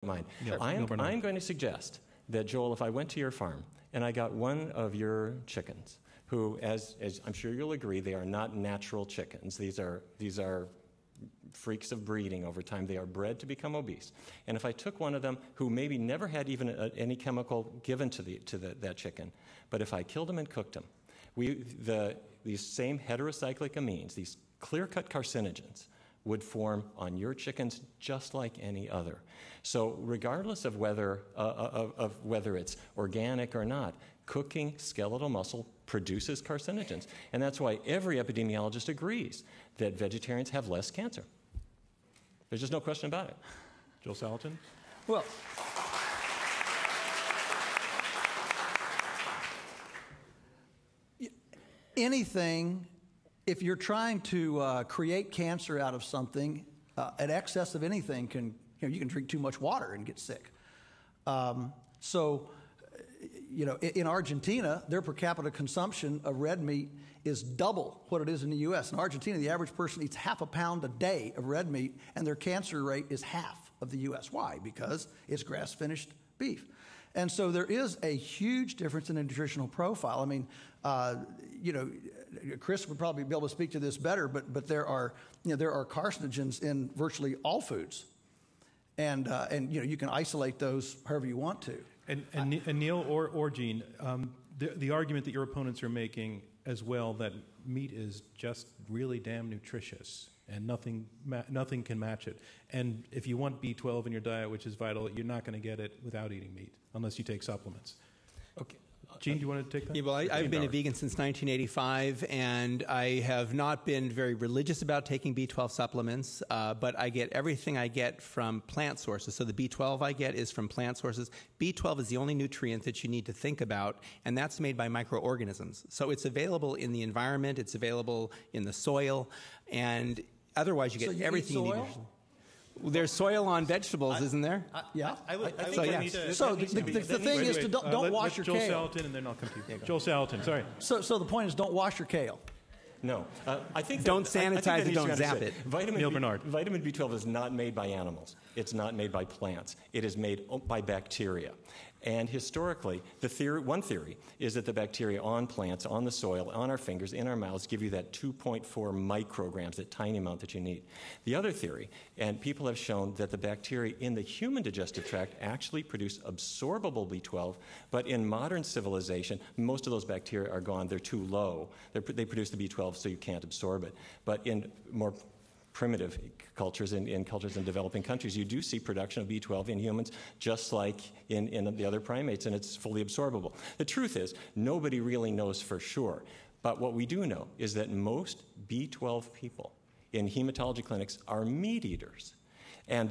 mind. Sure. I'm going to suggest that, Joel, if I went to your farm and I got one of your chickens, who, as I'm sure you'll agree, they are not natural chickens. These are freaks of breeding over time. They are bred to become obese. And if I took one of them who maybe never had even any chemical given to that chicken, but if I killed him and cooked him, these same heterocyclic amines, these clear-cut carcinogens, would form on your chickens just like any other. So regardless of whether it's organic or not, cooking skeletal muscle produces carcinogens. And that's why every epidemiologist agrees that vegetarians have less cancer. There's just no question about it. Joel Salatin? Well, anything, if you're trying to create cancer out of something, an excess of anything can, you can drink too much water and get sick. In Argentina, their per capita consumption of red meat is double what it is in the U.S. In Argentina, the average person eats half a pound a day of red meat, and their cancer rate is half of the U.S. Why? Because it's grass-finished beef. And so there is a huge difference in the nutritional profile. I mean, Chris would probably be able to speak to this better, but there are carcinogens in virtually all foods, and you can isolate those however you want to. And Neal or Gene, the argument that your opponents are making as well, that meat is just really damn nutritious and nothing can match it. And if you want B12 in your diet, which is vital, you're not going to get it without eating meat unless you take supplements. Okay. Gene, do you want to take that? Yeah, well, I've been a vegan since 1985, and I have not been very religious about taking B12 supplements, but I get everything I get from plant sources. So the B12 I get is from plant sources. B12 is the only nutrient that you need to think about, and that's made by microorganisms. So it's available in the environment, it's available in the soil, and otherwise you get everything you need. There's soil on vegetables, isn't there? Yeah. So the thing is to don't wash your kale. Joel Salatin, and then I'll come to you. Joel Salatin, sorry. So the point is, don't wash your kale. No. I think don't sanitize it, don't zap it. Neal Barnard. Vitamin B12 is not made by animals. It's not made by plants. It is made by bacteria. And historically, one theory is that the bacteria on plants, on the soil, on our fingers, in our mouths, give you that 2.4 micrograms, that tiny amount that you need. The other theory, and people have shown that the bacteria in the human digestive tract actually produce absorbable B12, but in modern civilization, most of those bacteria are gone. They're too low. They produce the B12, so you can't absorb it. But in more primitive cultures, in cultures in developing countries, you do see production of B12 in humans just like in the other primates, and it's fully absorbable. The truth is, nobody really knows for sure. But what we do know is that most B12 people in hematology clinics are meat eaters. And